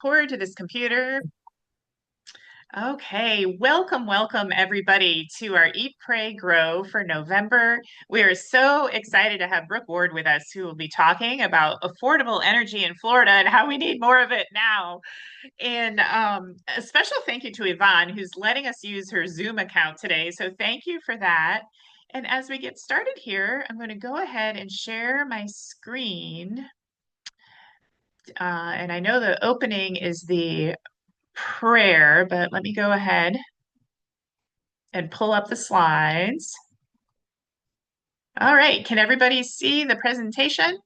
Forward to this computer. Okay, welcome everybody to our Eat, Pray, Grow for November. We are so excited to have Brooke Ward with us, who will be talking about affordable energy in Florida and how we need more of it now. And a special thank you to Yvonne, who's letting us use her Zoom account today. So thank you for that. And as we get started here, I'm going to go ahead and share my screen. And I know the opening is the prayer, but let me go ahead and pull up the slides. All right, can everybody see the presentation?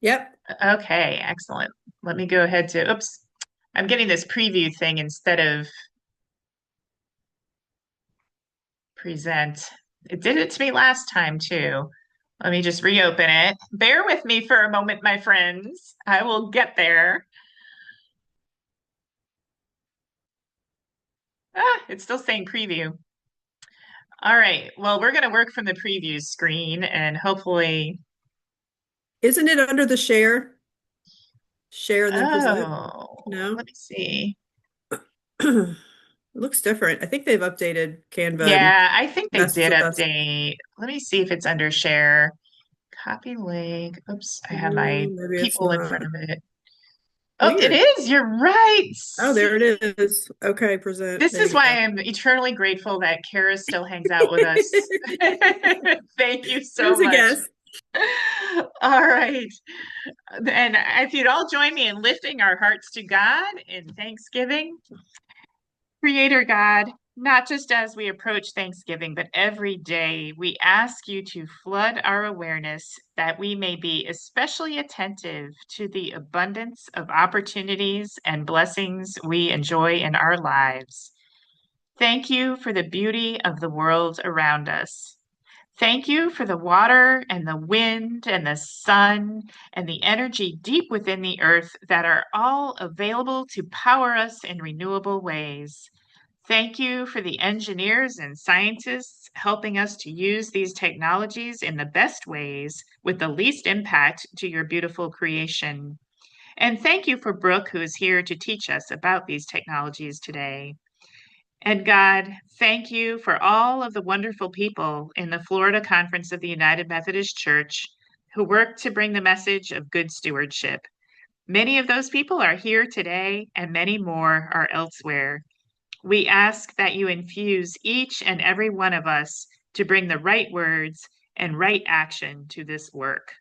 Yep. Okay, excellent. Let me go ahead to, oops, I'm getting this preview thing instead of present. It did it to me last time too. Let me just reopen it. Bear with me for a moment, my friends. I will get there. It's still saying preview. All right, well, we're going to work from the preview screen and hopefully, Isn't it under the share? Share and then present? oh, No? let me see. It looks different. I think they've updated Canva and Yeah, I think they messed did with us. update. Let me see if it's under share. Copy link. Oops, I have my Maybe it's people in front not. of it. Oh, it Weird. is. You're right. Oh, there See, it is. Okay, present. this There is you go. why I'm eternally grateful that Kara still hangs out with us. Thank you It so was a much. guess. All right. And if you'd all join me in lifting our hearts to God in thanksgiving. Creator God, not just as we approach Thanksgiving, but every day, we ask you to flood our awareness that we may be especially attentive to the abundance of opportunities and blessings we enjoy in our lives. Thank you for the beauty of the world around us. Thank you for the water and the wind and the sun and the energy deep within the earth that are all available to power us in renewable ways. Thank you for the engineers and scientists helping us to use these technologies in the best ways with the least impact to your beautiful creation. And thank you for Brooke, who is here to teach us about these technologies today. And God, thank you for all of the wonderful people in the Florida Conference of the United Methodist Church who work to bring the message of good stewardship. Many of those people are here today, and many more are elsewhere. We ask that you infuse each and every one of us to bring the right words and right action to this work.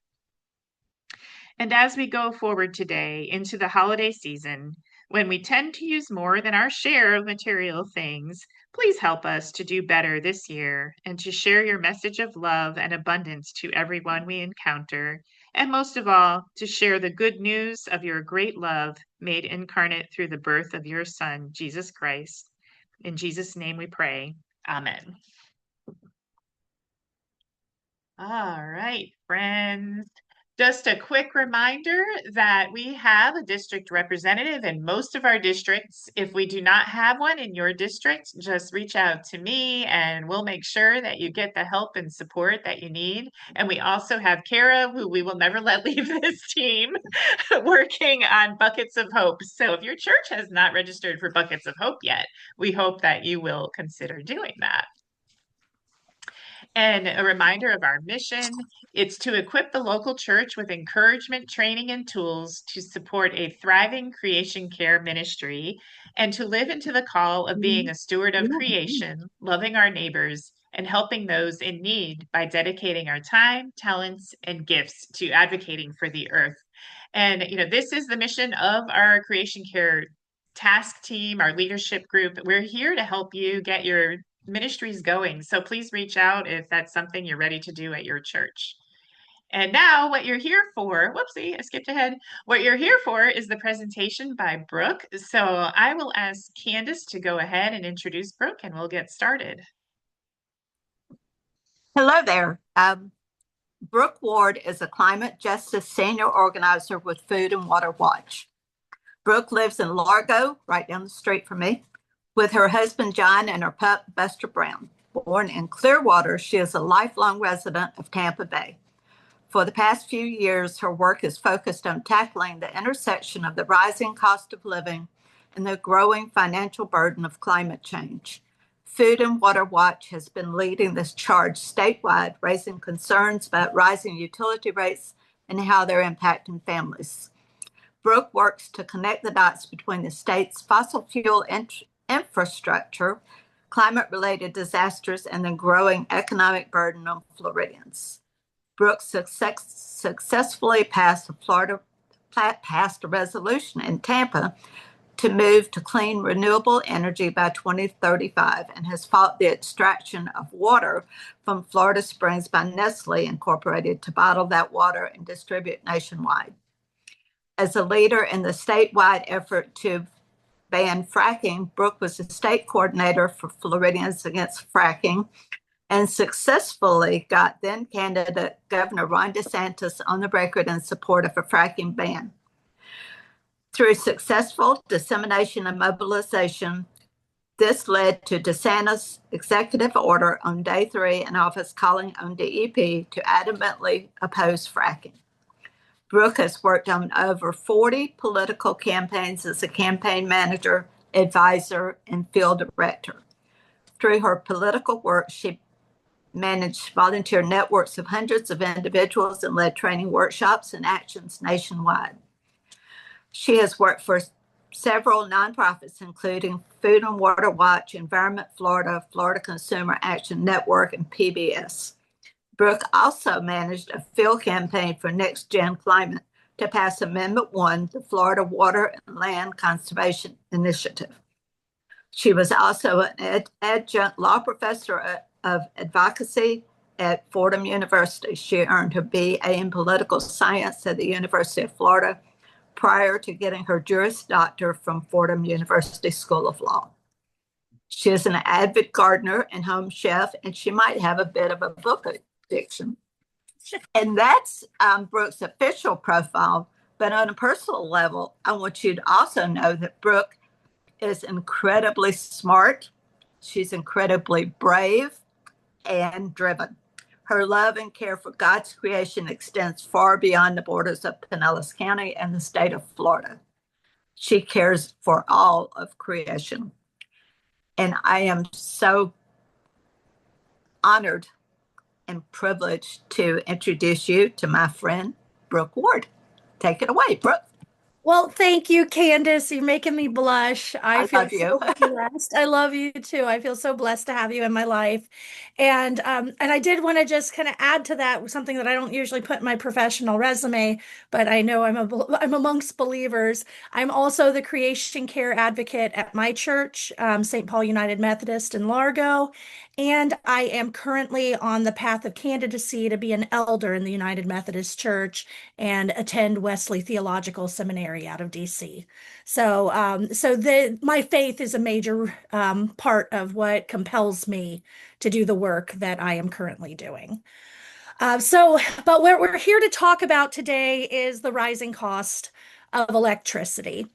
And as we go forward today into the holiday season, when we tend to use more than our share of material things, please help us to do better this year and to share your message of love and abundance to everyone we encounter. And most of all, to share the good news of your great love made incarnate through the birth of your Son, Jesus Christ. In Jesus' name we pray. Amen. All right, friends. Just a quick reminder that we have a district representative in most of our districts. If we do not have one in your district, just reach out to me and we'll make sure that you get the help and support that you need. And we also have Kara, who we will never let leave this team, working on Buckets of Hope. So if your church has not registered for Buckets of Hope yet, we hope that you will consider doing that. And a reminder of our mission, it's to equip the local church with encouragement, training, and tools to support a thriving creation care ministry and to live into the call of being a steward of creation, loving our neighbors, and helping those in need by dedicating our time, talents, and gifts to advocating for the earth. And, this is the mission of our creation care task team, our leadership group. We're here to help you get your ministries going. So please reach out if that's something you're ready to do at your church. And now what you're here for, whoopsie, I skipped ahead. What you're here for is the presentation by Brooke. So I will ask Candace to go ahead and introduce Brooke and we'll get started. Hello there. Brooke Ward is a climate justice senior organizer with Food and Water Watch. Brooke lives in Largo, right down the street from me, with her husband John and her pup Buster Brown. Born in Clearwater, she is a lifelong resident of Tampa Bay. For the past few years, her work is focused on tackling the intersection of the rising cost of living and the growing financial burden of climate change. Food and Water Watch has been leading this charge statewide, raising concerns about rising utility rates and how they're impacting families. Brooke works to connect the dots between the state's fossil fuel infrastructure, climate-related disasters, and the growing economic burden on Floridians. Brooke successfully passed a resolution in Tampa to move to clean, renewable energy by 2035 and has fought the extraction of water from Florida Springs by Nestle Incorporated to bottle that water and distribute nationwide. As a leader in the statewide effort to ban fracking, Brooke was the state coordinator for Floridians Against Fracking and successfully got then candidate Governor Ron DeSantis on the record in support of a fracking ban. Through successful dissemination and mobilization, this led to DeSantis' executive order on day 3 in office calling on DEP to adamantly oppose fracking. Brooke has worked on over 40 political campaigns as a campaign manager, advisor, and field director. Through her political work, she managed volunteer networks of hundreds of individuals and led training workshops and actions nationwide. She has worked for several nonprofits, including Food and Water Watch, Environment Florida, Florida Consumer Action Network, and PBS. Brooke also managed a field campaign for Next Gen Climate to pass Amendment 1, the Florida Water and Land Conservation Initiative. She was also an adjunct law professor of advocacy at Fordham University. She earned her BA in political science at the University of Florida prior to getting her Juris Doctor from Fordham University School of Law. She is an avid gardener and home chef, and she might have a bit of a book addiction. And that's Brooke's official profile. But on a personal level, I want you to also know that Brooke is incredibly smart. She's incredibly brave and driven. Her love and care for God's creation extends far beyond the borders of Pinellas County and the state of Florida. She cares for all of creation. And I am so honored and privileged to introduce you to my friend, Brooke Ward. Take it away, Brooke. Well, thank you, Candace. You're making me blush. I feel love you. so blessed. I love you too. I feel so blessed to have you in my life. And I did want to just kind of add to that something that I don't usually put in my professional resume, but I know I'm amongst believers. I'm also the creation care advocate at my church, St. Paul United Methodist in Largo. And I am currently on the path of candidacy to be an elder in the United Methodist Church and attend Wesley Theological Seminary out of DC. So, my faith is a major part of what compels me to do the work that I am currently doing. But what we're here to talk about today is the rising cost of electricity.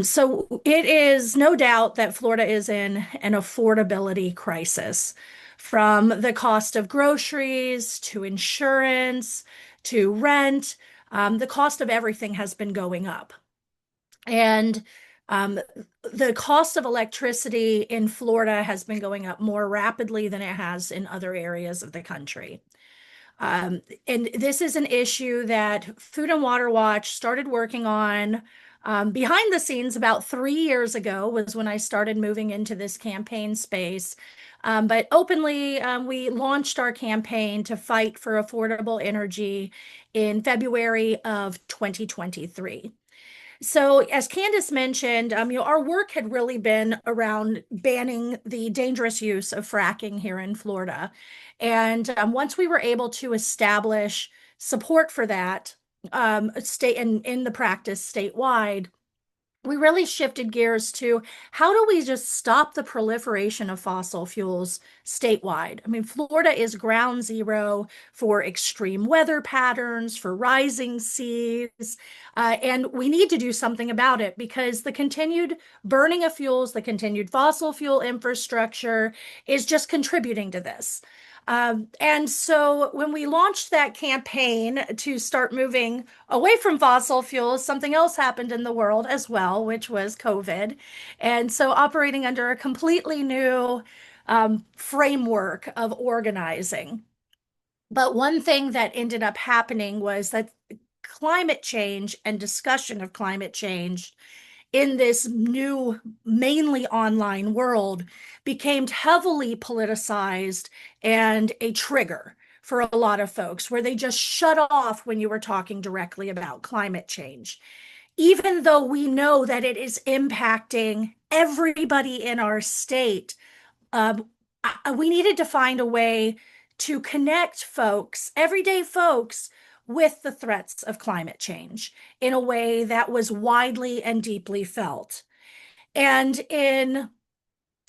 So it is no doubt that Florida is in an affordability crisis, from the cost of groceries to insurance to rent. The cost of everything has been going up. And the cost of electricity in Florida has been going up more rapidly than it has in other areas of the country. And this is an issue that Food and Water Watch started working on behind the scenes about 3 years ago, was when I started moving into this campaign space. But openly, we launched our campaign to fight for affordable energy in February of 2023. So as Candace mentioned, our work had really been around banning the dangerous use of fracking here in Florida. And once we were able to establish support for that state and in the practice statewide, we really shifted gears to how do we just stop the proliferation of fossil fuels statewide? I mean, Florida is ground zero for extreme weather patterns, for rising seas, and we need to do something about it because the continued burning of fuels, the continued fossil fuel infrastructure is just contributing to this. And so when we launched that campaign to start moving away from fossil fuels, something else happened in the world as well, which was COVID. And so operating under a completely new framework of organizing. But one thing that ended up happening was that climate change and discussion of climate change in this new, mainly online world became heavily politicized and a trigger for a lot of folks, where they just shut off when you were talking directly about climate change. Even though we know that it is impacting everybody in our state, we needed to find a way to connect folks, everyday folks, with the threats of climate change in a way that was widely and deeply felt. And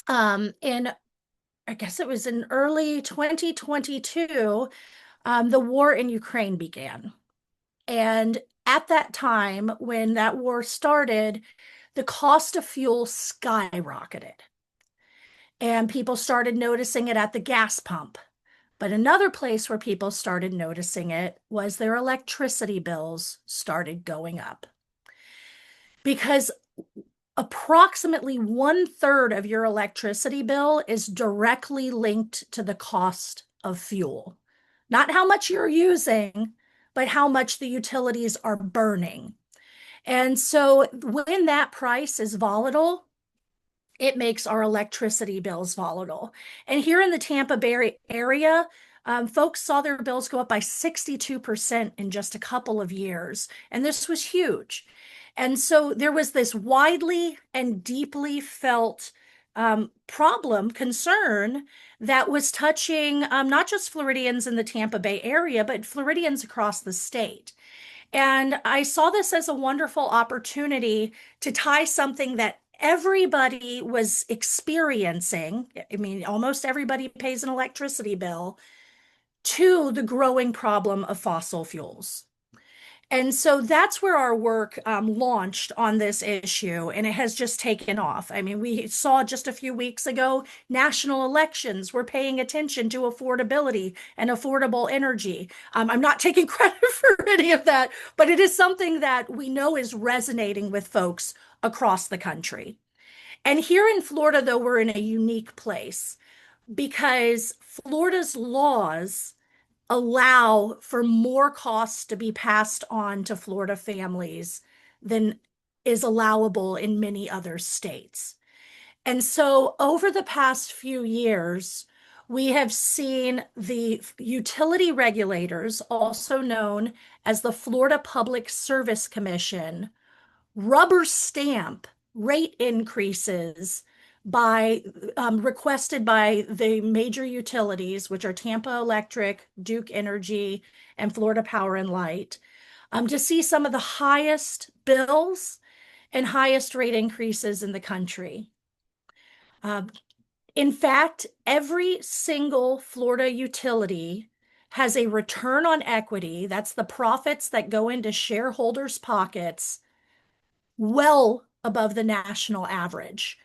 I guess it was in early 2022, the war in Ukraine began. And at that time, when that war started, the cost of fuel skyrocketed. And people started noticing it at the gas pump. But another place where people started noticing it was their electricity bills started going up. Because approximately 1/3 of your electricity bill is directly linked to the cost of fuel. Not how much you're using, but how much the utilities are burning. And so when that price is volatile, it makes our electricity bills volatile. And here in the Tampa Bay area, folks saw their bills go up by 62% in just a couple of years. And this was huge. And so there was this widely and deeply felt concern that was touching not just Floridians in the Tampa Bay area, but Floridians across the state. And I saw this as a wonderful opportunity to tie something that everybody was experiencing. I mean, almost everybody pays an electricity bill, to the growing problem of fossil fuels. And so that's where our work launched on this issue, and it has just taken off. I mean, we saw just a few weeks ago, national elections were paying attention to affordability and affordable energy. I'm not taking credit for any of that, but it is something that we know is resonating with folks across the country. And here in Florida, though, we're in a unique place because Florida's laws allow for more costs to be passed on to Florida families than is allowable in many other states. And so over the past few years, we have seen the utility regulators, also known as the Florida Public Service Commission, rubber stamp rate increases by requested by the major utilities, which are Tampa Electric, Duke Energy, and Florida Power and Light, to see some of the highest bills and highest rate increases in the country. In fact, every single Florida utility has a return on equity, that's the profits that go into shareholders' pockets, well above the national average.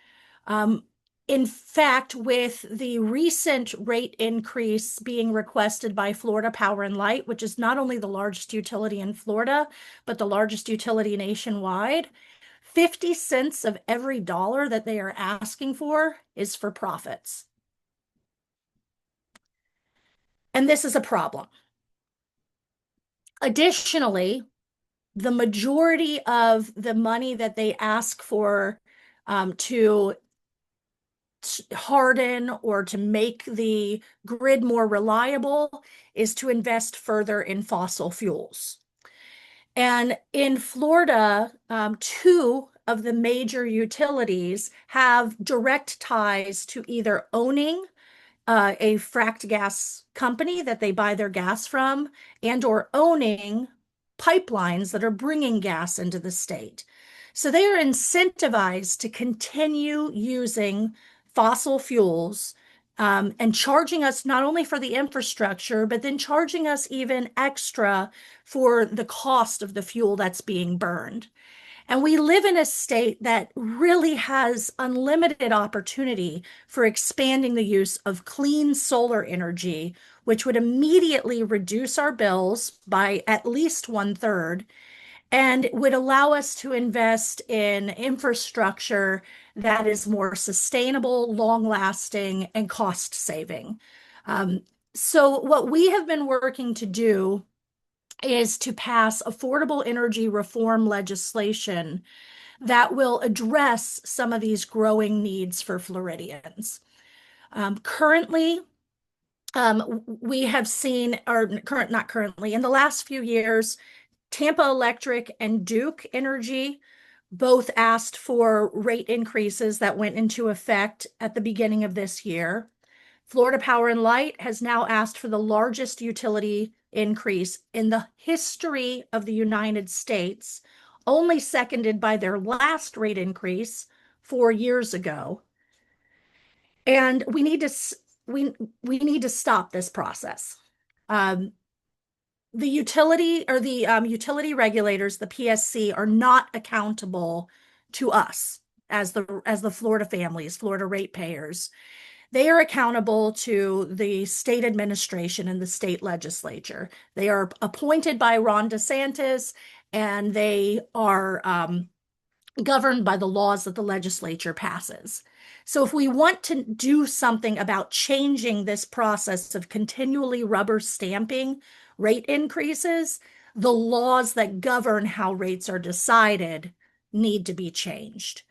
In fact, with the recent rate increase being requested by Florida Power and Light, which is not only the largest utility in Florida, but the largest utility nationwide, 50 cents of every dollar that they are asking for is for profits. And this is a problem. Additionally, the majority of the money that they ask for to harden or to make the grid more reliable is to invest further in fossil fuels. And in Florida, two of the major utilities have direct ties to either owning a fracked gas company that they buy their gas from and or owning pipelines that are bringing gas into the state. So they are incentivized to continue using fossil fuels and charging us not only for the infrastructure, but then charging us even extra for the cost of the fuel that's being burned. And we live in a state that really has unlimited opportunity for expanding the use of clean solar energy, which would immediately reduce our bills by at least 1/3 and would allow us to invest in infrastructure that is more sustainable, long-lasting, and cost-saving. So what we have been working to do is to pass affordable energy reform legislation that will address some of these growing needs for Floridians. Currently, we have seen, or not currently, in the last few years, Tampa Electric and Duke Energy both asked for rate increases that went into effect at the beginning of this year. Florida Power and Light has now asked for the largest utility increase in the history of the United States, only seconded by their last rate increase 4 years ago. And we need to stop this process. The utility regulators, the PSC, are not accountable to us as the Florida families, Florida ratepayers. They are accountable to the state administration and the state legislature. They are appointed by Ron DeSantis, and they are governed by the laws that the legislature passes. So if we want to do something about changing this process of continually rubber stamping rate increases, the laws that govern how rates are decided need to be changed.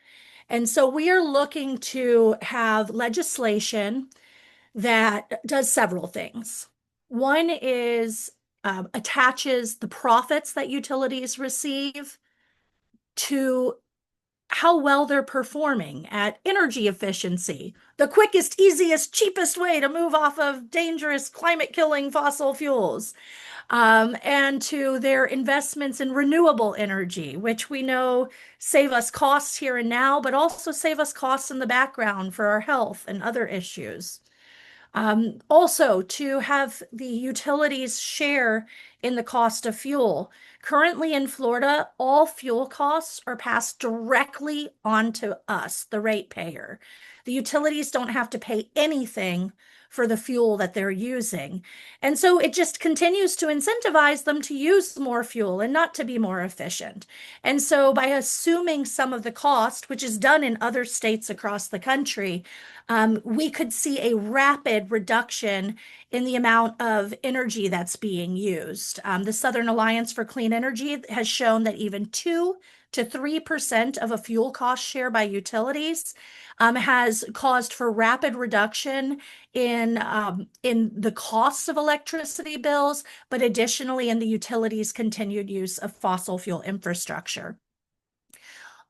And so we are looking to have legislation that does several things. One is attaches the profits that utilities receive to how well they're performing at energy efficiency, the quickest, easiest, cheapest way to move off of dangerous climate-killing fossil fuels, and to their investments in renewable energy, which we know save us costs here and now, but also save us costs in the background for our health and other issues. Also, to have the utilities share in the cost of fuel. Currently in Florida, all fuel costs are passed directly onto us, the ratepayer. The utilities don't have to pay anything for the fuel that they're using. And so it just continues to incentivize them to use more fuel and not to be more efficient. And so by assuming some of the cost, which is done in other states across the country, we could see a rapid reduction in the amount of energy that's being used. The Southern Alliance for Clean Energy has shown that even 2 to 3% of a fuel cost share by utilities has caused for rapid reduction in the costs of electricity bills, but additionally in the utilities' continued use of fossil fuel infrastructure.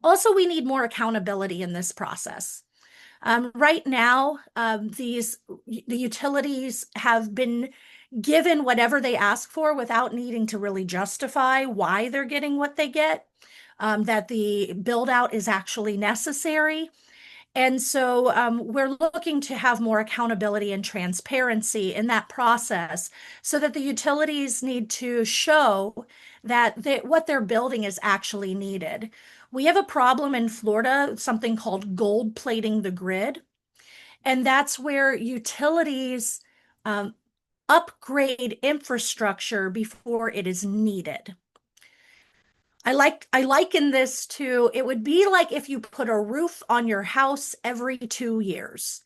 Also, we need more accountability in this process. Right now, the utilities have been given whatever they ask for without needing to really justify why they're getting what they get, that the build out is actually necessary. And so we're looking to have more accountability and transparency in that process so that the utilities need to show that what they're building is actually needed. We have a problem in Florida, something called gold plating the grid. And that's where utilities upgrade infrastructure before it is needed. I liken this to, it would be like if you put a roof on your house every 2 years.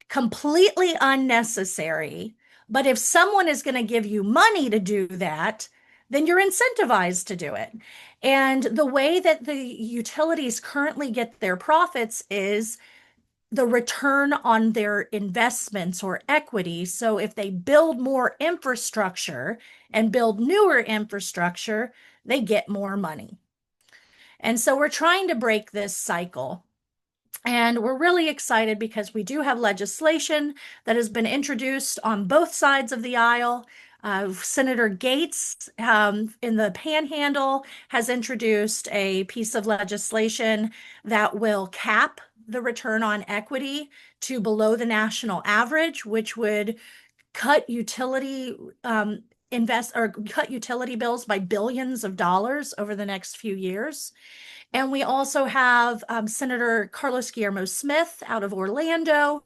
Completely unnecessary. But if someone is going to give you money to do that, then you're incentivized to do it. And the way that the utilities currently get their profits is the return on their investments or equity. So if they build more infrastructure and build newer infrastructure, they get more money. And so we're trying to break this cycle. And we're really excited because we do have legislation that has been introduced on both sides of the aisle. Senator Gates in the Panhandle has introduced a piece of legislation that will cap the return on equity to below the national average, which would cut utility invest or cut utility bills by billions of dollars over the next few years. And we also have Senator Carlos Guillermo Smith out of Orlando,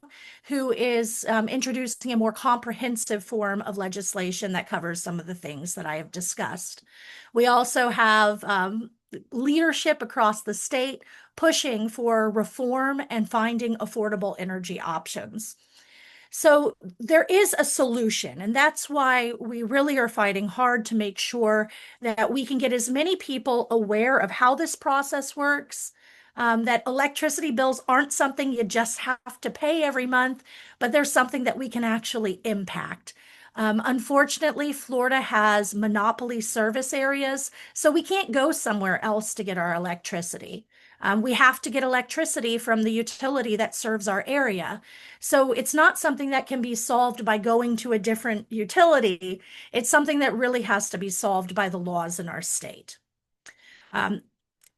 who is introducing a more comprehensive form of legislation that covers some of the things that I have discussed. We also have leadership across the state pushing for reform and finding affordable energy options. So there is a solution, and that's why we really are fighting hard to make sure that we can get as many people aware of how this process works, that electricity bills aren't something you just have to pay every month, but there's something that we can actually impact. Unfortunately, Florida has monopoly service areas, so we can't go somewhere else to get our electricity. We have to get electricity from the utility that serves our area. So it's not something that can be solved by going to a different utility. It's something that really has to be solved by the laws in our state.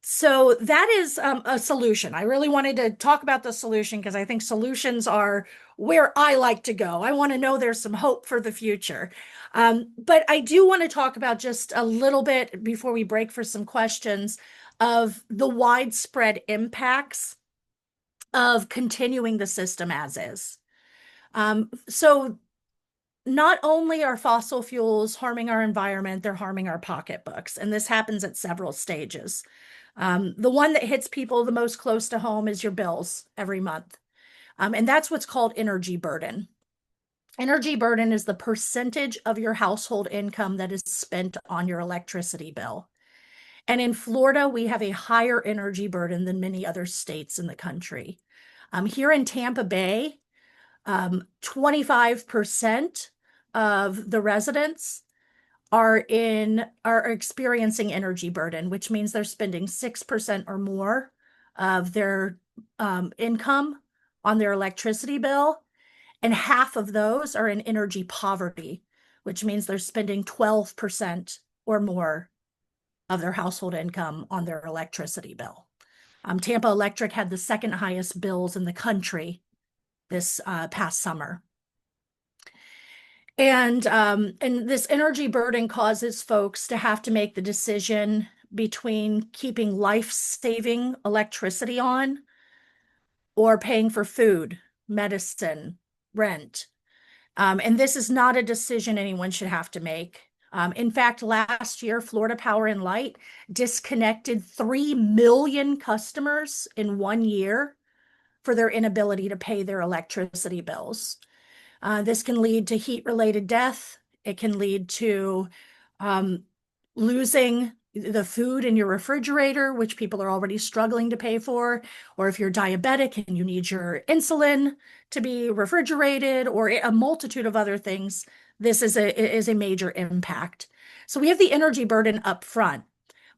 So that is a solution. I really wanted to talk about the solution because I think solutions are where I like to go. I want to know there's some hope for the future. But I do want to talk about just a little bit before we break for some questions of the widespread impacts of continuing the system as is. So not only are fossil fuels harming our environment, they're harming our pocketbooks. And this happens at several stages. The one that hits people the most close to home is your bills every month. And that's what's called energy burden. Energy burden is the percentage of your household income that is spent on your electricity bill. And in Florida, we have a higher energy burden than many other states in the country. Here in Tampa Bay, 25% of the residents are experiencing energy burden, which means they're spending 6% or more of their income on their electricity bill. And half of those are in energy poverty, which means they're spending 12% or more of their household income on their electricity bill. Tampa Electric had the second highest bills in the country this past summer. And this energy burden causes folks to have to make the decision between keeping life-saving electricity on or paying for food, medicine, rent. And this is not a decision anyone should have to make. In fact, last year, Florida Power and Light disconnected 3 million customers in 1 year for their inability to pay their electricity bills. This can lead to heat-related death. It can lead to losing the food in your refrigerator, which people are already struggling to pay for, or if you're diabetic and you need your insulin to be refrigerated, or a multitude of other things, this is a major impact. So we have the energy burden up front,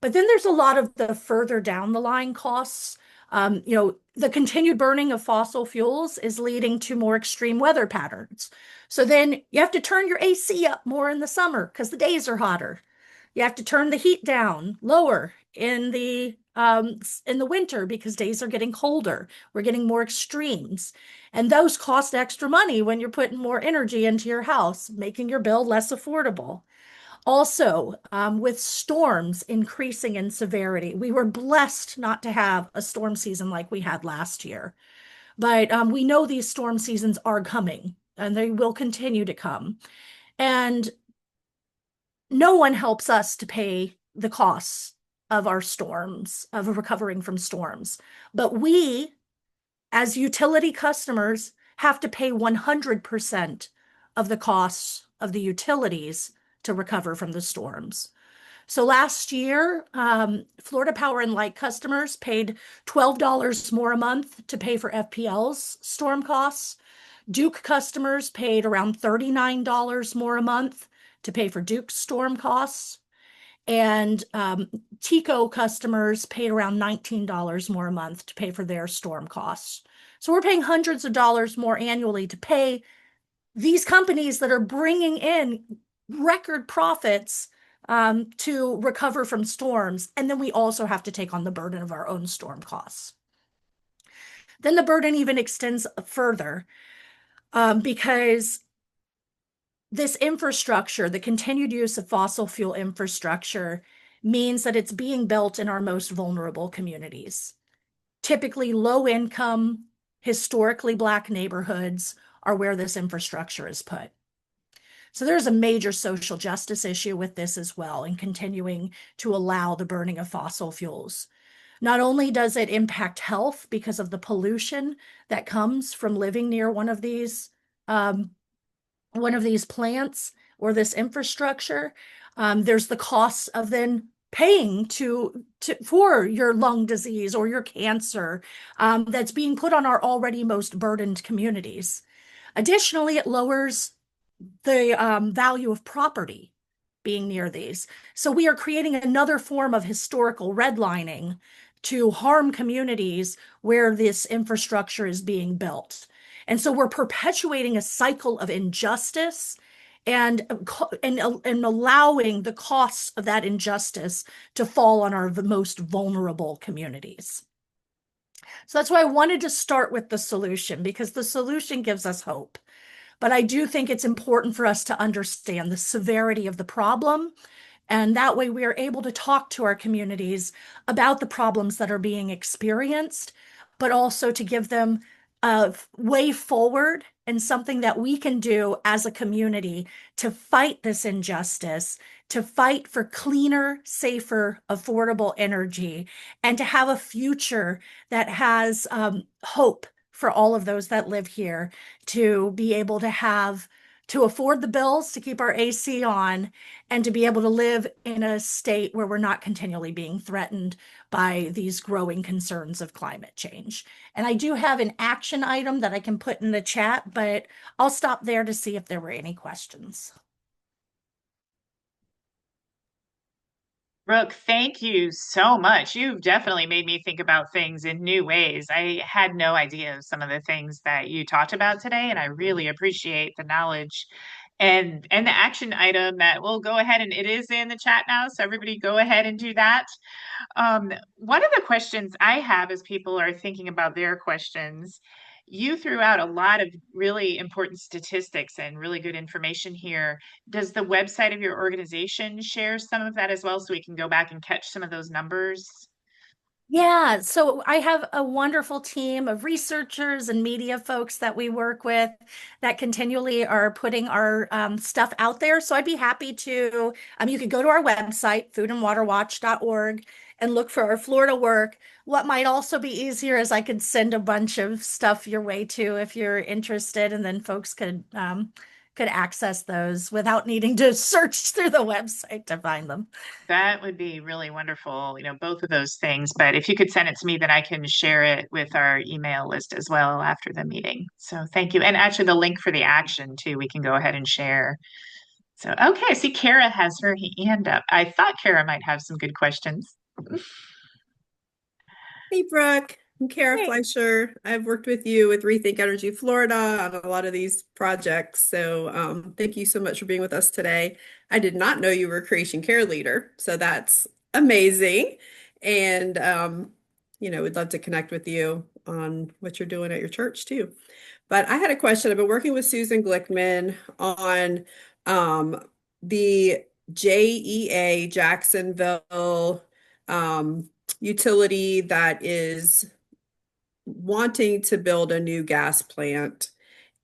but then there's a lot of the further down the line costs. The continued burning of fossil fuels is leading to more extreme weather patterns. So then you have to turn your AC up more in the summer because the days are hotter. You have to turn the heat down lower in the winter because days are getting colder. We're getting more extremes. And those cost extra money when you're putting more energy into your house, making your bill less affordable. Also, with storms increasing in severity, we were blessed not to have a storm season like we had last year. But we know these storm seasons are coming and they will continue to come. And no one helps us to pay the costs of our storms, of recovering from storms. But we, as utility customers, have to pay 100% of the costs of the utilities to recover from the storms. So last year, Florida Power and Light customers paid $12 more a month to pay for FPL's storm costs. Duke customers paid around $39 more a month to pay for Duke's storm costs. And TECO customers paid around $19 more a month to pay for their storm costs. So we're paying hundreds of dollars more annually to pay these companies that are bringing in record profits to recover from storms. And then we also have to take on the burden of our own storm costs. Then the burden even extends further because this infrastructure, the continued use of fossil fuel infrastructure, means that it's being built in our most vulnerable communities. Typically low income, historically Black neighborhoods are where this infrastructure is put. So there's a major social justice issue with this as well, in continuing to allow the burning of fossil fuels. Not only does it impact health because of the pollution that comes from living near um, one of these plants or this infrastructure, there's the costs of then paying for your lung disease or your cancer, that's being put on our already most burdened communities. Additionally, it lowers the value of property being near these. So we are creating another form of historical redlining to harm communities where this infrastructure is being built. And so we're perpetuating a cycle of injustice and allowing the costs of that injustice to fall on our most vulnerable communities. So that's why I wanted to start with the solution, because the solution gives us hope. But I do think it's important for us to understand the severity of the problem. And that way we are able to talk to our communities about the problems that are being experienced, but also to give them a way forward and something that we can do as a community to fight this injustice, to fight for cleaner, safer, affordable energy, and to have a future that has hope for all of those that live here, to be able to afford the bills to keep our AC on, and to be able to live in a state where we're not continually being threatened by these growing concerns of climate change. And I do have an action item that I can put in the chat, but I'll stop there to see if there were any questions. Brooke, thank you so much. You've definitely made me think about things in new ways. I had no idea of some of the things that you talked about today, and I really appreciate the knowledge and the action item that we'll go ahead, and it is in the chat now, so everybody go ahead and do that. One of the questions I have as people are thinking about their questions, you threw out a lot of really important statistics and really good information here. Does the website of your organization share some of that as well, so we can go back and catch some of those numbers? Yeah, so I have a wonderful team of researchers and media folks that we work with that continually are putting our stuff out there. So I'd be happy to, you could go to our website, foodandwaterwatch.org, and look for our Florida work. What might also be easier is I could send a bunch of stuff your way too, if you're interested, and then folks could access those without needing to search through the website to find them. That would be really wonderful, both of those things. But if you could send it to me, then I can share it with our email list as well after the meeting. So thank you. And actually the link for the action too, we can go ahead and share. So, okay, I see Kara has her hand up. I thought Kara might have some good questions. Hey, Brooke. I'm Kara Hey. Fleischer. I've worked with you with Rethink Energy Florida on a lot of these projects. So thank you so much for being with us today. I did not know you were a creation care leader, so that's amazing. And we'd love to connect with you on what you're doing at your church too. But I had a question. I've been working with Susan Glickman on the JEA Jacksonville utility that is wanting to build a new gas plant.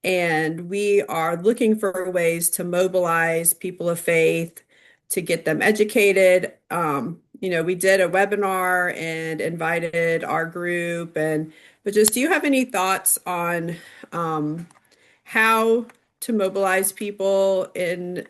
And we are looking for ways to mobilize people of faith to get them educated. We did a webinar and invited our group, but just do you have any thoughts on how to mobilize people in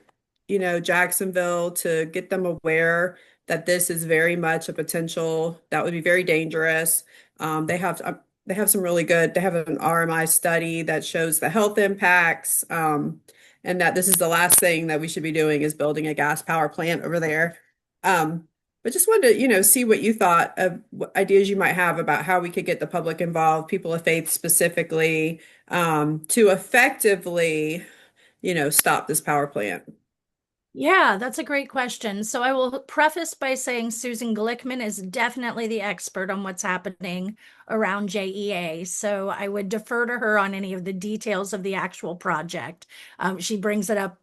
Jacksonville to get them aware that this is very much a potential that would be very dangerous. They have some really good, they have an RMI study that shows the health impacts, and that this is the last thing that we should be doing is building a gas power plant over there. But just wanted to, see what you thought of what ideas you might have about how we could get the public involved, people of faith specifically, to effectively, stop this power plant. Yeah, that's a great question. So I will preface by saying Susan Glickman is definitely the expert on what's happening around JEA. So I would defer to her on any of the details of the actual project. She brings it up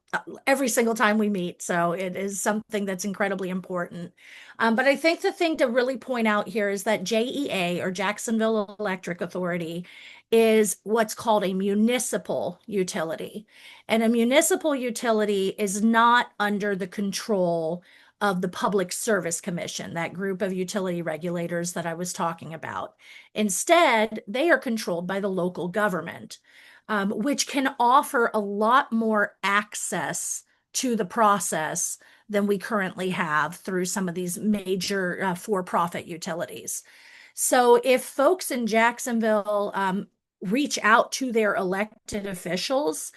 every single time we meet. So it is something that's incredibly important. But I think the thing to really point out here is that JEA, or Jacksonville Electric Authority, is what's called a municipal utility. And a municipal utility is not under the control of the Public Service Commission, that group of utility regulators that I was talking about. Instead, they are controlled by the local government, which can offer a lot more access to the process than we currently have through some of these major for-profit utilities. So if folks in Jacksonville reach out to their elected officials,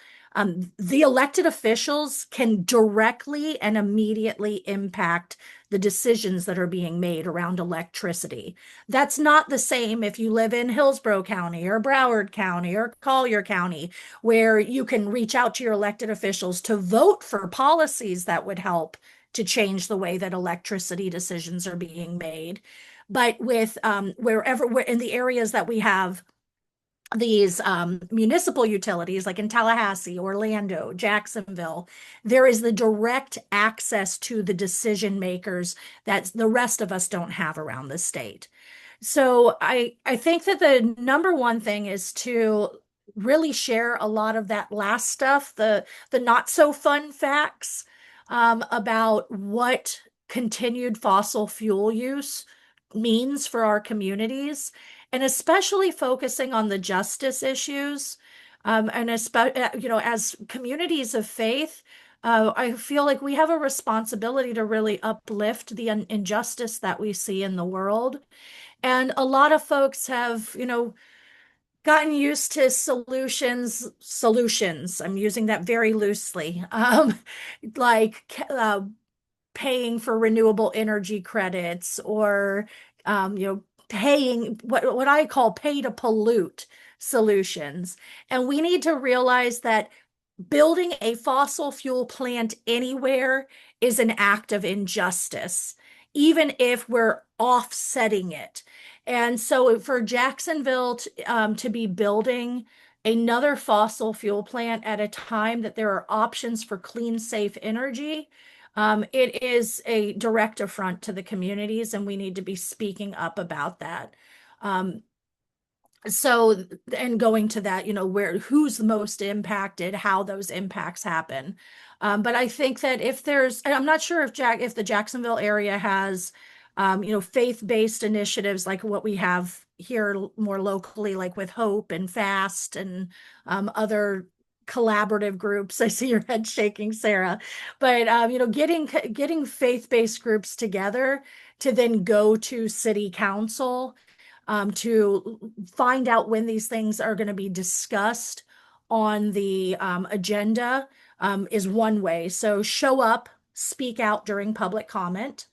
the elected officials can directly and immediately impact the decisions that are being made around electricity. That's not the same if you live in Hillsborough County or Broward County or Collier County, where you can reach out to your elected officials to vote for policies that would help to change the way that electricity decisions are being made. But with wherever we're in the areas that we have these municipal utilities, like in Tallahassee, Orlando, Jacksonville, there is the direct access to the decision makers that the rest of us don't have around the state. So I think that the number one thing is to really share a lot of that last stuff, the not so fun facts about what continued fossil fuel use means for our communities, and especially focusing on the justice issues. And especially, as communities of faith, I feel like we have a responsibility to really uplift the injustice that we see in the world. And a lot of folks have, gotten used to solutions. I'm using that very loosely. Like paying for renewable energy credits, or paying what I call pay to pollute solutions. And we need to realize that building a fossil fuel plant anywhere is an act of injustice, even if we're offsetting it. And so for Jacksonville to be building another fossil fuel plant at a time that there are options for clean, safe energy, it is a direct affront to the communities, and we need to be speaking up about that. So, and going to that, who's the most impacted, how those impacts happen. But I think that and I'm not sure if the Jacksonville area has, faith-based initiatives like what we have here more locally, like with Hope and Fast and other collaborative groups. I see your head shaking, Sarah. But getting faith-based groups together to then go to city council to find out when these things are going to be discussed on the agenda is one way. So show up, speak out during public comment.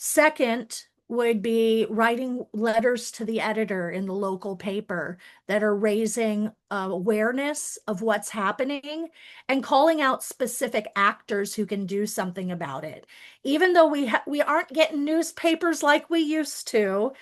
Second would be writing letters to the editor in the local paper that are raising awareness of what's happening and calling out specific actors who can do something about it. Even though we aren't getting newspapers like we used to,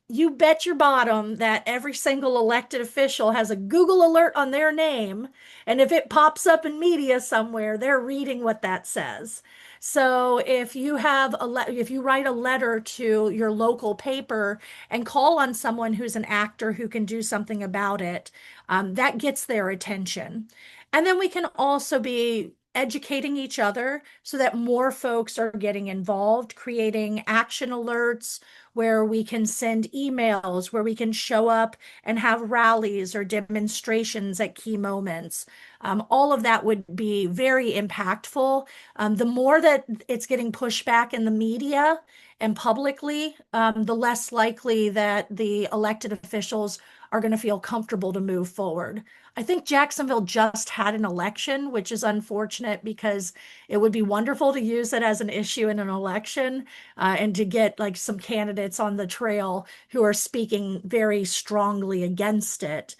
you bet your bottom that every single elected official has a Google alert on their name, and if it pops up in media somewhere, they're reading what that says. So if you write a letter to your local paper and call on someone who's an actor who can do something about it, that gets their attention. And then we can also be educating each other so that more folks are getting involved, creating action alerts where we can send emails, where we can show up and have rallies or demonstrations at key moments. All of that would be very impactful. The more that it's getting pushed back in the media and publicly, the less likely that the elected officials are going to feel comfortable to move forward. I think Jacksonville just had an election, which is unfortunate because it would be wonderful to use it as an issue in an election and to get like some candidates on the trail who are speaking very strongly against it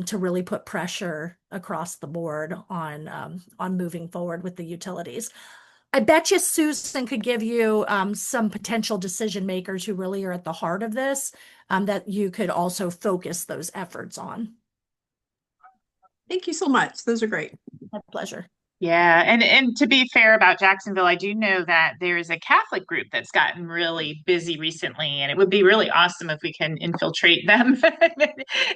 to really put pressure across the board on moving forward with the utilities. I bet you Susan could give you some potential decision makers who really are at the heart of this that you could also focus those efforts on. Thank you so much. Those are great. My pleasure. Yeah, and to be fair about Jacksonville, I do know that there's a Catholic group that's gotten really busy recently, and it would be really awesome if we can infiltrate them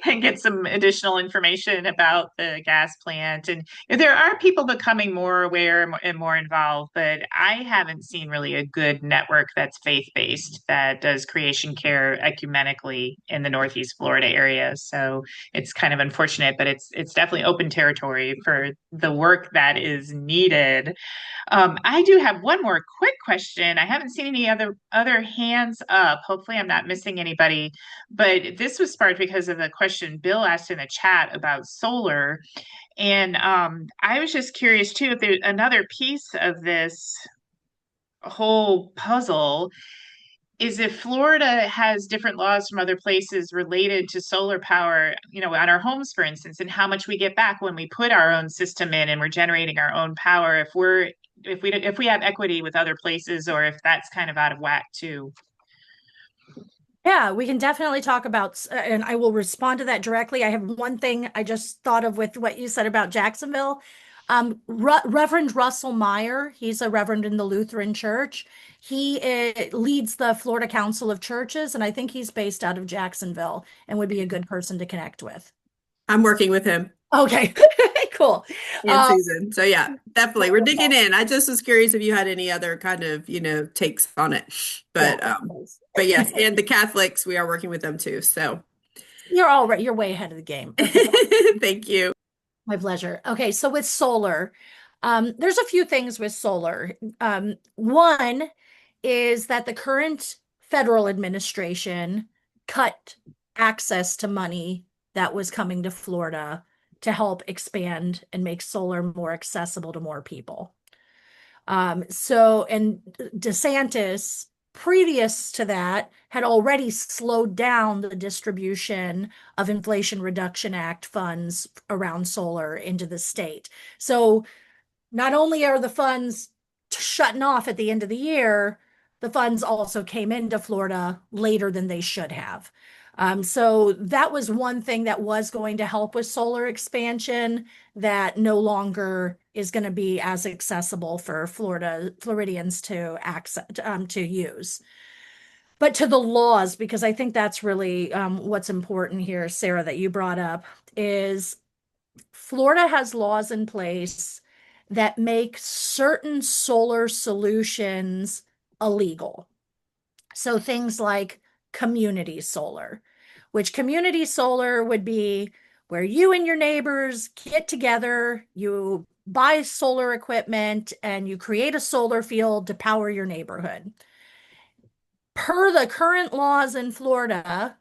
and get some additional information about the gas plant. And there are people becoming more aware and more involved, but I haven't seen really a good network that's faith-based that does creation care ecumenically in the Northeast Florida area. So it's kind of unfortunate, but it's definitely open territory for the work that is needed. I do have one more quick question. I haven't seen any other hands up. Hopefully, I'm not missing anybody. But this was sparked because of the question Bill asked in the chat about solar, and I was just curious too if there's another piece of this whole puzzle is if Florida has different laws from other places related to solar power, on our homes, for instance, and how much we get back when we put our own system in and we're generating our own power, if we have equity with other places, or if that's kind of out of whack too. Yeah, we can definitely talk about, and I will respond to that directly. I have one thing I just thought of with what you said about Jacksonville. Reverend Russell Meyer, he's a reverend in the Lutheran Church. He leads the Florida Council of Churches, and I think he's based out of Jacksonville and would be a good person to connect with. I'm working with him Okay, cool. and Susan. So yeah, definitely. We're digging in. I just was curious if you had any other kind of, takes on it. But but yes, and the Catholics, we are working with them too. So You're all right. You're way ahead of the game. thank you. My pleasure. Okay, so with solar, there's a few things with solar. One is that the current federal administration cut access to money that was coming to Florida to help expand and make solar more accessible to more people. And DeSantis, previous to that, had already slowed down the distribution of Inflation Reduction Act funds around solar into the state. So not only are the funds shutting off at the end of the year, the funds also came into Florida later than they should have. So that was one thing that was going to help with solar expansion that no longer is going to be as accessible for Floridians to access to use. But to the laws, because I think that's really what's important here, Sarah, that you brought up, is Florida has laws in place that make certain solar solutions illegal. So things like community solar, which community solar would be where you and your neighbors get together, you buy solar equipment, and you create a solar field to power your neighborhood. Per the current laws in Florida,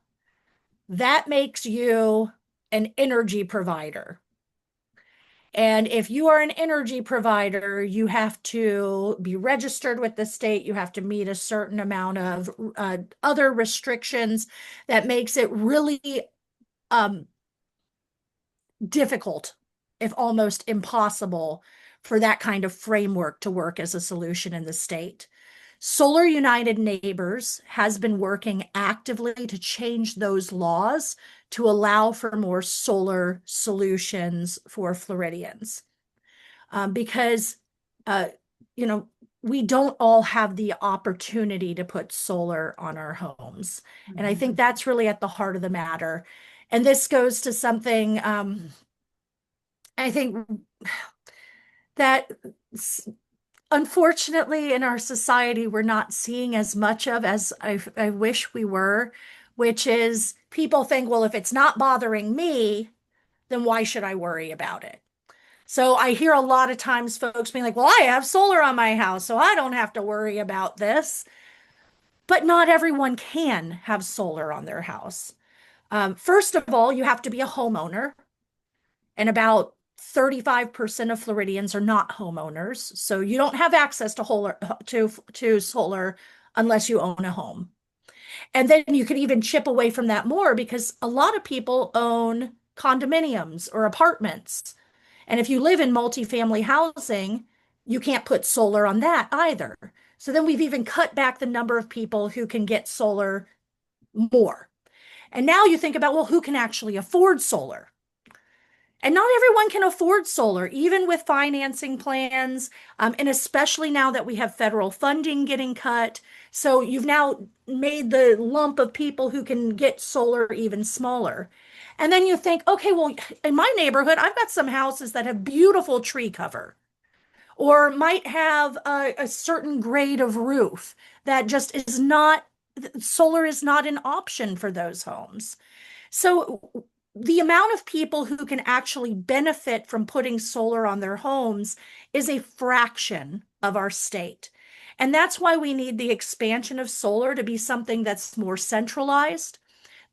that makes you an energy provider. And if you are an energy provider, you have to be registered with the state. You have to meet a certain amount of other restrictions that makes it really difficult, if almost impossible, for that kind of framework to work as a solution in the state. Solar United Neighbors has been working actively to change those laws to allow for more solar solutions for Floridians. Because, we don't all have the opportunity to put solar on our homes. And I think that's really at the heart of the matter. And this goes to something I think that unfortunately in our society we're not seeing as much of as I wish we were, which is people think, well, if it's not bothering me, then why should I worry about it? So I hear a lot of times folks being like, well, I have solar on my house, so I don't have to worry about this. But not everyone can have solar on their house. First of all, you have to be a homeowner, and about 35% of Floridians are not homeowners. So you don't have access to solar unless you own a home. And then you could even chip away from that more because a lot of people own condominiums or apartments. And if you live in multifamily housing, you can't put solar on that either. So then we've even cut back the number of people who can get solar more. And now you think about, well, who can actually afford solar? And not everyone can afford solar, even with financing plans, and especially now that we have federal funding getting cut. So you've now made the lump of people who can get solar even smaller. And then you think, okay, well, in my neighborhood, I've got some houses that have beautiful tree cover or might have a certain grade of roof that just is not, solar is not an option for those homes. So the amount of people who can actually benefit from putting solar on their homes is a fraction of our state. And that's why we need the expansion of solar to be something that's more centralized,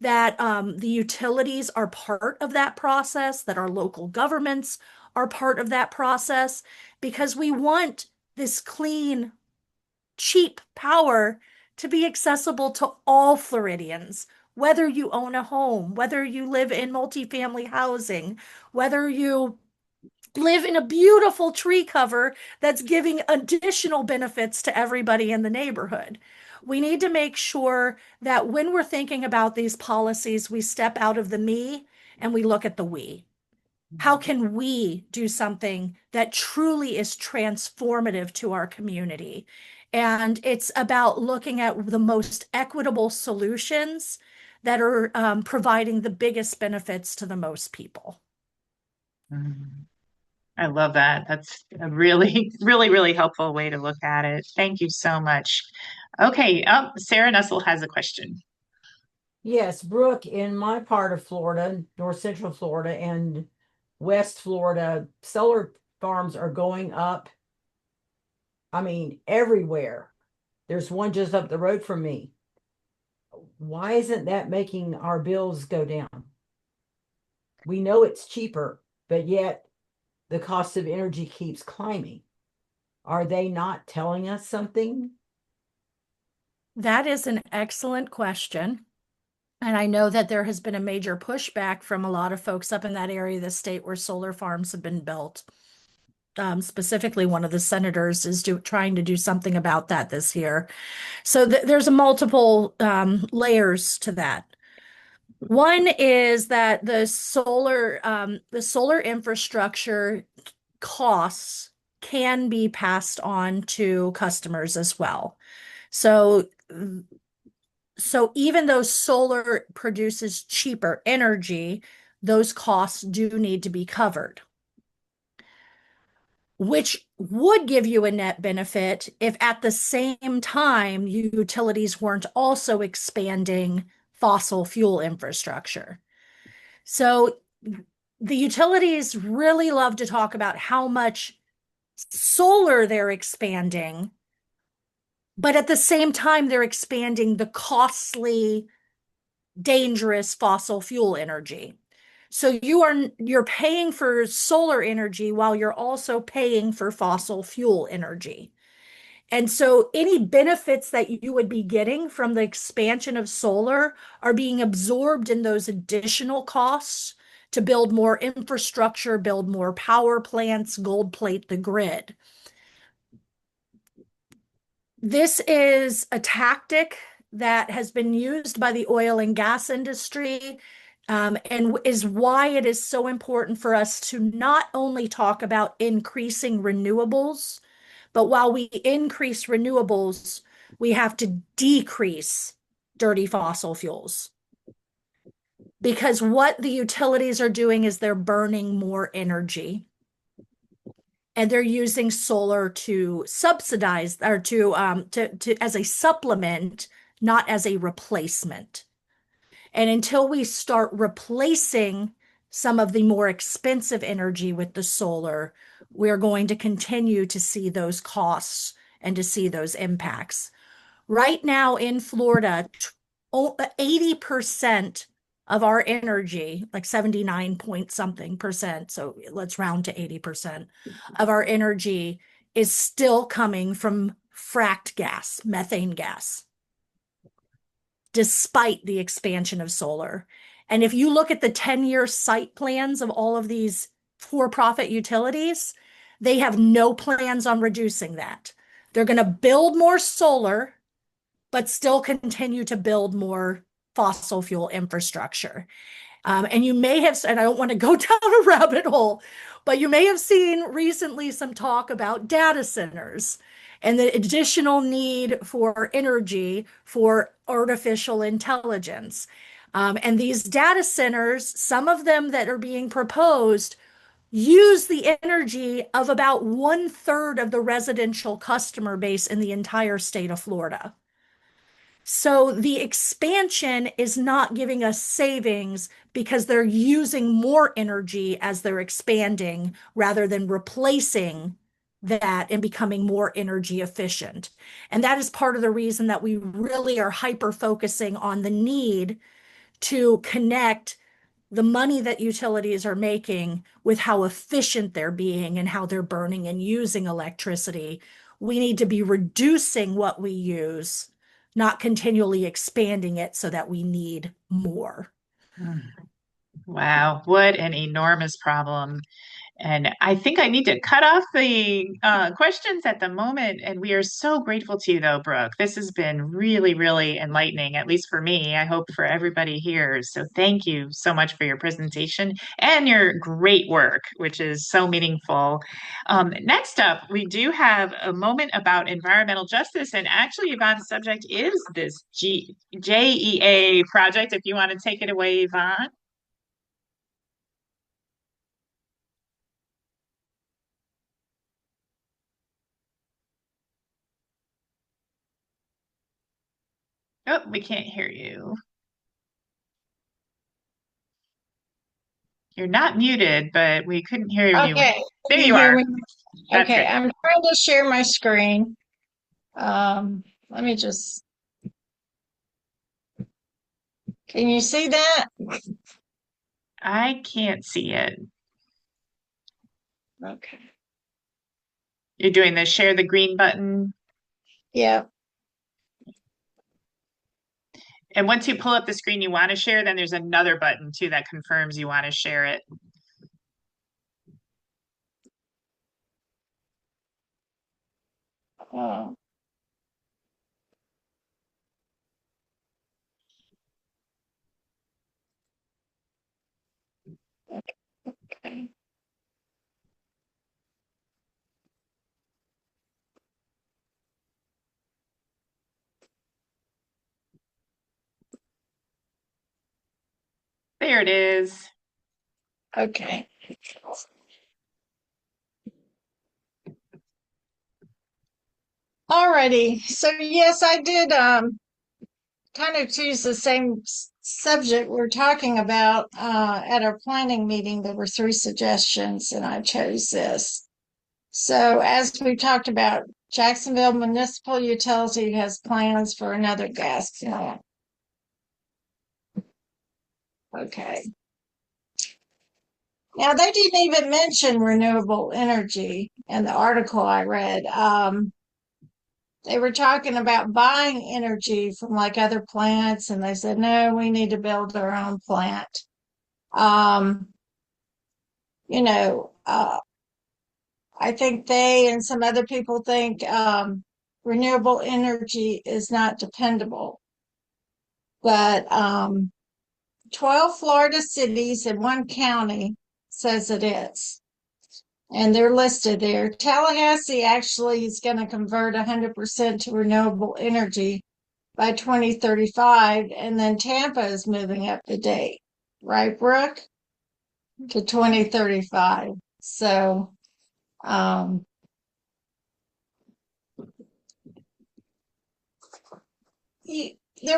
that the utilities are part of that process, that our local governments are part of that process, because we want this clean, cheap power to be accessible to all Floridians, whether you own a home, whether you live in multifamily housing, whether you live in a beautiful tree cover that's giving additional benefits to everybody in the neighborhood. We need to make sure that when we're thinking about these policies, we step out of the me and we look at the we. How can we do something that truly is transformative to our community? And it's about looking at the most equitable solutions that are providing the biggest benefits to the most people. I love that. That's a really, really, really helpful way to look at it. Thank you so much. Okay, Sarah Nussel has a question. Yes, Brooke, in my part of Florida, North Central Florida and West Florida, solar farms are going up. I mean, everywhere. There's one just up the road from me. Why isn't that making our bills go down? We know it's cheaper, but yet the cost of energy keeps climbing. Are they not telling us something? That is an excellent question. And I know that there has been a major pushback from a lot of folks up in that area of the state where solar farms have been built. Specifically, one of the senators is trying to do something about that this year. So there's a multiple layers to that. One is that the solar infrastructure costs can be passed on to customers as well. So even though solar produces cheaper energy, those costs do need to be covered, which would give you a net benefit if at the same time utilities weren't also expanding fossil fuel infrastructure. So the utilities really love to talk about how much solar they're expanding, but at the same time, they're expanding the costly, dangerous fossil fuel energy. So you're paying for solar energy while you're also paying for fossil fuel energy. And so any benefits that you would be getting from the expansion of solar are being absorbed in those additional costs to build more infrastructure, build more power plants, gold plate the grid. This is a tactic that has been used by the oil and gas industry, and is why it is so important for us to not only talk about increasing renewables, but while we increase renewables, we have to decrease dirty fossil fuels. Because what the utilities are doing is they're burning more energy. And they're using solar to subsidize or to as a supplement, not as a replacement. And until we start replacing some of the more expensive energy with the solar, we're going to continue to see those costs and to see those impacts. Right now in Florida, 80% of our energy, like 79 point something percent, so let's round to 80% of our energy is still coming from fracked gas, methane gas, despite the expansion of solar. And if you look at the 10-year site plans of all of these for-profit utilities, they have no plans on reducing that. They're going to build more solar, but still continue to build more fossil fuel infrastructure. And you may have, and I don't want to go down a rabbit hole, but you may have seen recently some talk about data centers and the additional need for energy for artificial intelligence. And these data centers, some of them that are being proposed, use the energy of about 1/3 of the residential customer base in the entire state of Florida. So the expansion is not giving us savings because they're using more energy as they're expanding rather than replacing that and becoming more energy efficient. And that is part of the reason that we really are hyper focusing on the need to connect the money that utilities are making with how efficient they're being and how they're burning and using electricity. We need to be reducing what we use, not continually expanding it so that we need more. Wow, what an enormous problem. And I think I need to cut off the questions at the moment. And we are so grateful to you, though, Brooke. This has been really, really enlightening, at least for me. I hope for everybody here. So thank you so much for your presentation and your great work, which is so meaningful. Next up, we do have a moment about environmental justice. And actually, Yvonne's subject is this JEA project. If you want to take it away, Yvonne. Oh, we can't hear you. You're not muted, but we couldn't hear you. Okay, There can you you hear are. me? That's Okay, good. I'm trying to share my screen. Let me just, can you see that? I can't see it. Okay. You're doing the share the green button. Yeah, And once you pull up the screen you want to share, then there's another button too that confirms you want to share it. uh, okay. There it is. Okay. Alrighty, so yes, I did kind of choose the same subject we're talking about at our planning meeting. There were 3 suggestions, and I chose this. So as we talked about, Jacksonville Municipal Utility has plans for another gas plant. Okay. Now they didn't even mention renewable energy in the article I read. They were talking about buying energy from like other plants, and they said, no, we need to build our own plant. Um, you know, I think they and some other people think renewable energy is not dependable. But 12 Florida cities and 1 county says it is. And they're listed there. Tallahassee actually is going to convert 100% to renewable energy by 2035. And then Tampa is moving up the date, right, Brooke? To 2035. So, there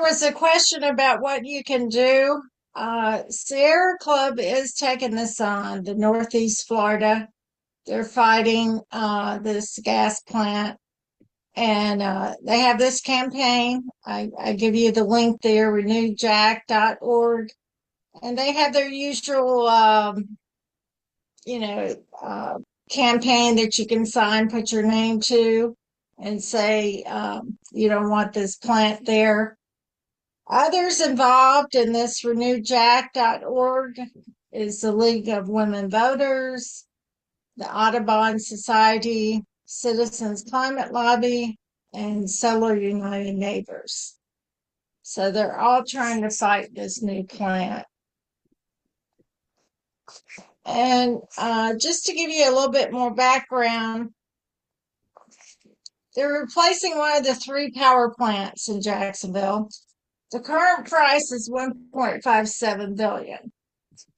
was a question about what you can do. Sierra Club is taking this on, the Northeast Florida. They're fighting this gas plant, and they have this campaign. I give you the link there, renewjack.org, and they have their usual, campaign that you can sign, put your name to, and say you don't want this plant there. Others involved in this renewjack.org is the League of Women Voters, the Audubon Society, Citizens Climate Lobby, and Solar United Neighbors. So they're all trying to fight this new plant. And just to give you a little bit more background, they're replacing one of the 3 power plants in Jacksonville. The current price is $1.57 billion.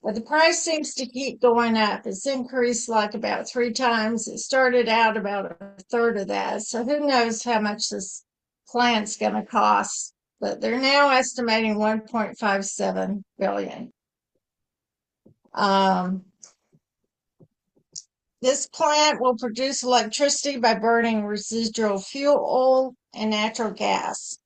But the price seems to keep going up. It's increased like about 3 times. It started out about a third of that. So who knows how much this plant's going to cost. But they're now estimating $1.57 billion. This plant will produce electricity by burning residual fuel oil and natural gas.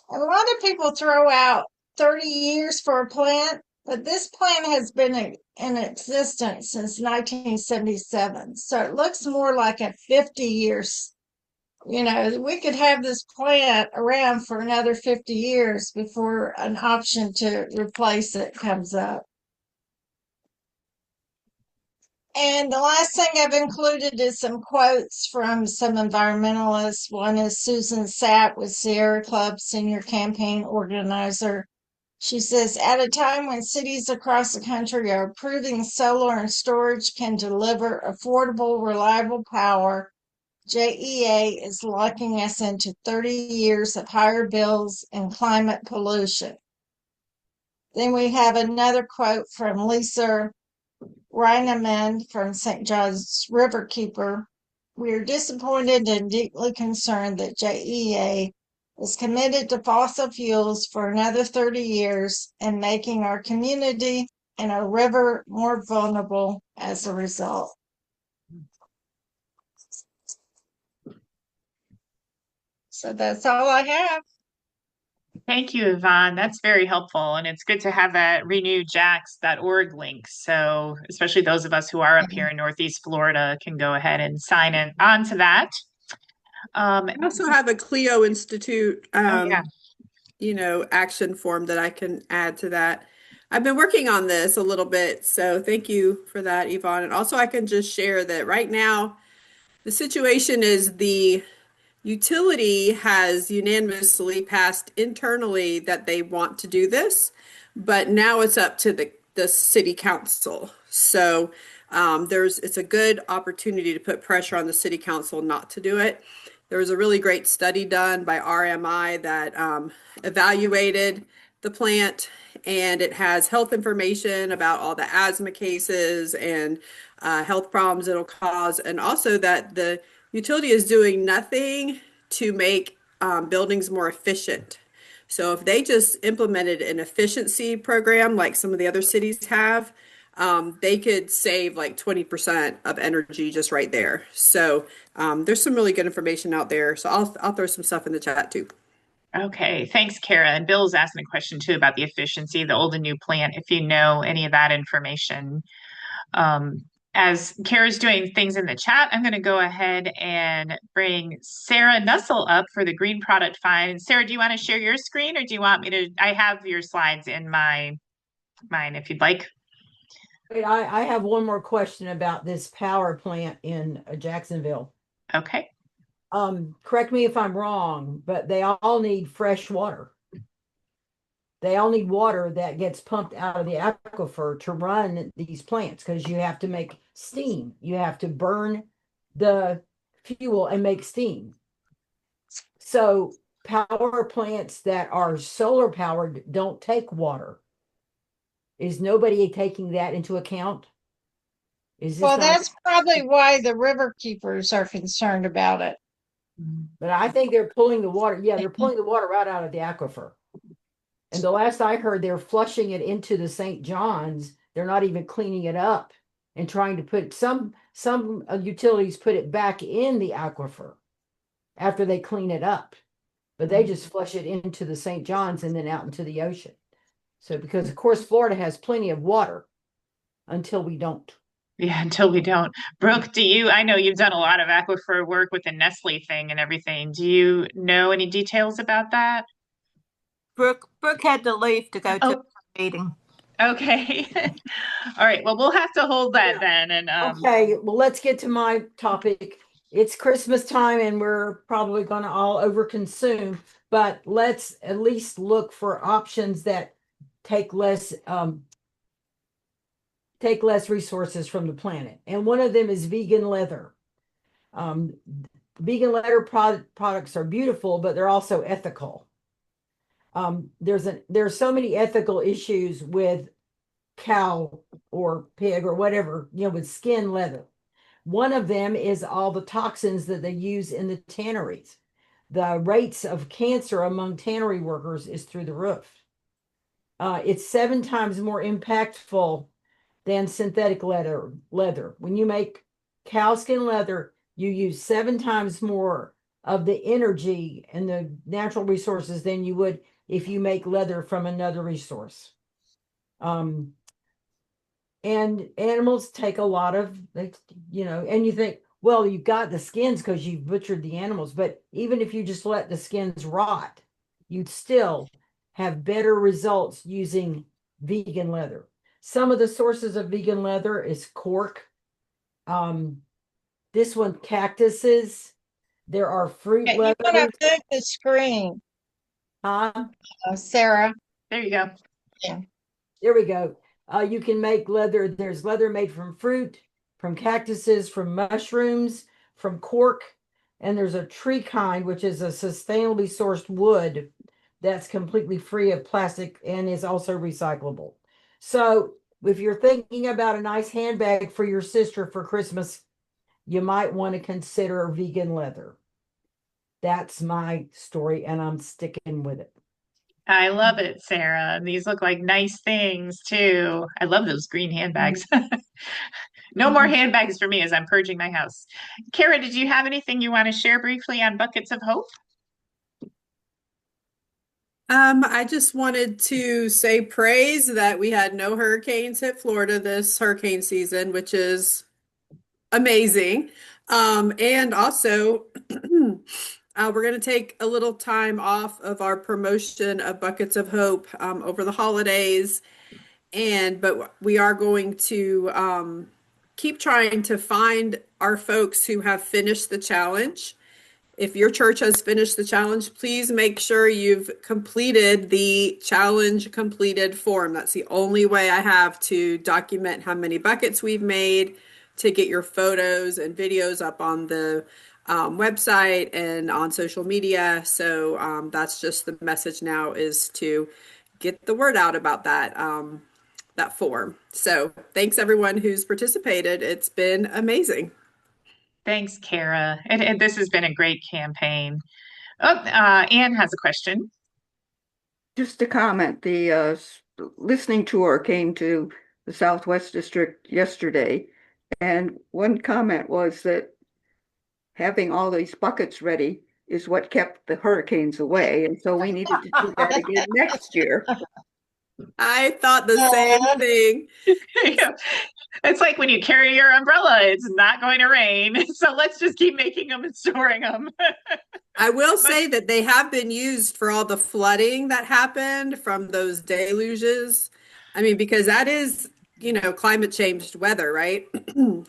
A lot of people throw out 30 years for a plant, but this plant has been in existence since 1977. So it looks more like a 50 years. You know, we could have this plant around for another 50 years before an option to replace it comes up. And the last thing I've included is some quotes from some environmentalists. One is Susan Satt with Sierra Club, senior campaign organizer. She says, at a time when cities across the country are proving solar and storage can deliver affordable, reliable power, JEA is locking us into 30 years of higher bills and climate pollution. Then we have another quote from Lisa Reinemann from St. John's Riverkeeper. We are disappointed and deeply concerned that JEA is committed to fossil fuels for another 30 years and making our community and our river more vulnerable as a result. So that's all I have. Thank you, Yvonne. That's very helpful. And it's good to have that renewjax.org link. So especially those of us who are up here in Northeast Florida can go ahead and sign in onto that. I also have a Clio Institute, yeah. action form that I can add to that. I've been working on this a little bit, so thank you for that, Yvonne. And also I can just share that right now, the situation is the utility has unanimously passed internally that they want to do this, but now it's up to the city council. So it's a good opportunity to put pressure on the city council not to do it. There was a really great study done by RMI that evaluated the plant, and it has health information about all the asthma cases and health problems it'll cause, and also that the utility is doing nothing to make buildings more efficient. So if they just implemented an efficiency program like some of the other cities have, they could save like 20% of energy just right there. So there's some really good information out there. So I'll throw some stuff in the chat too. Okay, thanks, Kara. And Bill's asking a question too about the efficiency, the old and new plant, if you know any of that information. As Kara's doing things in the chat, I'm going to go ahead and bring Sarah Nussel up for the green product find. Sarah, do you want to share your screen, or do you want me to? I have your slides in mine if you'd like. Wait, I have one more question about this power plant in Jacksonville. Okay. Correct me if I'm wrong, but they all need fresh water. They all need water that gets pumped out of the aquifer to run these plants, because you have to make steam. You have to burn the fuel and make steam. So power plants that are solar powered don't take water. Is nobody taking that into account? Well, that's probably why the river keepers are concerned about it. But I think they're pulling the water. Yeah, they're pulling the water right out of the aquifer. And the last I heard, they're flushing it into the St. John's. They're not even cleaning it up and trying to put some utilities put it back in the aquifer after they clean it up. But they just flush it into the St. John's and then out into the ocean. So because of course Florida has plenty of water until we don't. Yeah, until we don't. Brooke, I know you've done a lot of aquifer work with the Nestle thing and everything. Do you know any details about that? Brooke had to leave to go to a meeting. Okay. All right. Well, we'll have to hold that then. And okay, well, let's get to my topic. It's Christmas time and we're probably going to all overconsume, but let's at least look for options that take less take less resources from the planet. And one of them is vegan leather. Um, vegan leather products are beautiful, but they're also ethical. There's so many ethical issues with cow or pig or whatever, with skin leather. One of them is all the toxins that they use in the tanneries. The rates of cancer among tannery workers is through the roof. It's 7 times more impactful than synthetic leather. When you make cow skin leather, you use 7 times more of the energy and the natural resources than you would if you make leather from another resource. And animals take a lot of, and you think, well, you've got the skins because you've butchered the animals, but even if you just let the skins rot, you'd still have better results using vegan leather. Some of the sources of vegan leather is cork. This one, cactuses. There are fruit You want to leathers. move the screen, Sarah. There you go. There we go. You can make leather. There's leather made from fruit, from cactuses, from mushrooms, from cork, and there's a tree kind, which is a sustainably sourced wood that's completely free of plastic and is also recyclable. So if you're thinking about a nice handbag for your sister for Christmas, you might want to consider vegan leather. That's my story, and I'm sticking with it. I love it, Sarah. These look like nice things too. I love those green handbags. No more handbags for me as I'm purging my house. Kara, did you have anything you want to share briefly on Buckets of Hope? I just wanted to say praise that we had no hurricanes hit Florida this hurricane season, which is amazing. And also, we're going to take a little time off of our promotion of Buckets of Hope over the holidays. But we are going to keep trying to find our folks who have finished the challenge. If your church has finished the challenge, please make sure you've completed the challenge completed form. That's the only way I have to document how many buckets we've made, to get your photos and videos up on the website and on social media. So that's just the message now, is to get the word out about that form. So thanks everyone who's participated. It's been amazing. Thanks, Kara. And this has been a great campaign. Oh, Anne has a question. Just a comment, the listening tour came to the Southwest District yesterday, and one comment was that having all these buckets ready is what kept the hurricanes away, and so we needed to do that again next year. I thought the same thing. It's like when you carry your umbrella, it's not going to rain. So let's just keep making them and storing them. I will say that they have been used for all the flooding that happened from those deluges. I mean, because that is, climate changed weather, right?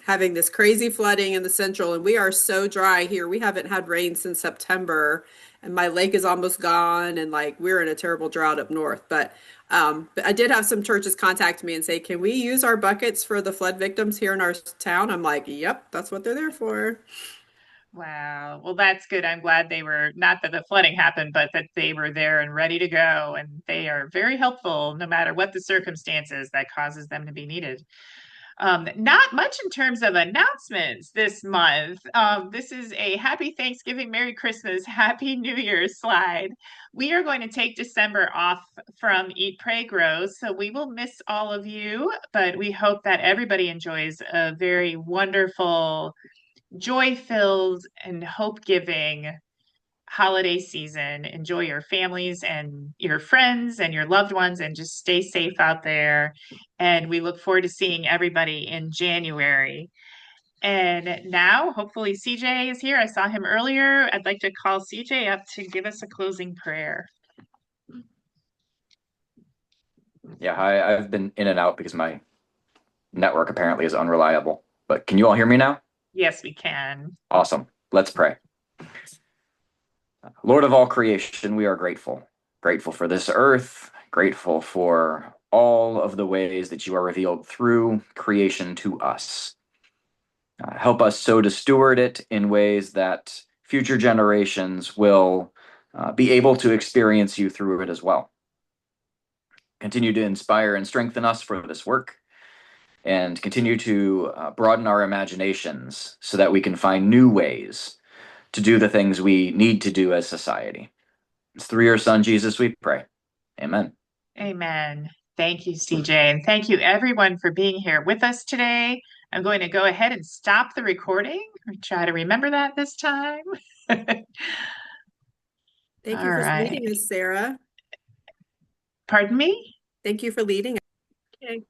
Having this crazy flooding in the central, and we are so dry here. We haven't had rain since September, and my lake is almost gone, and we're in a terrible drought up north. But I did have some churches contact me and say, can we use our buckets for the flood victims here in our town? I'm like, yep, that's what they're there for. Wow. Well, that's good. I'm glad they were, not that the flooding happened, but that they were there and ready to go. And they are very helpful no matter what the circumstances that causes them to be needed. Not much in terms of announcements this month. This is a Happy Thanksgiving, Merry Christmas, Happy New Year slide. We are going to take December off from Eat, Pray, Grow, so we will miss all of you, but we hope that everybody enjoys a very wonderful, joy-filled, and hope-giving holiday season. Enjoy your families and your friends and your loved ones, and just stay safe out there. And we look forward to seeing everybody in January. And now, hopefully, CJ is here. I saw him earlier. I'd like to call CJ up to give us a closing prayer. Yeah, I've been in and out because my network apparently is unreliable. But can you all hear me now? Yes, we can. Awesome. Let's pray. Lord of all creation, we are grateful. Grateful for this earth, grateful for all of the ways that you are revealed through creation to us. Help us so to steward it in ways that future generations will be able to experience you through it as well. Continue to inspire and strengthen us for this work, and continue to broaden our imaginations so that we can find new ways to do the things we need to do as society. It's through your Son, Jesus, we pray. Amen. Amen. Thank you, CJ. And thank you everyone for being here with us today. I'm going to go ahead and stop the recording. Try to remember that this time. Thank you All for right. leading us, Sarah. Pardon me? Thank you for leading. Okay.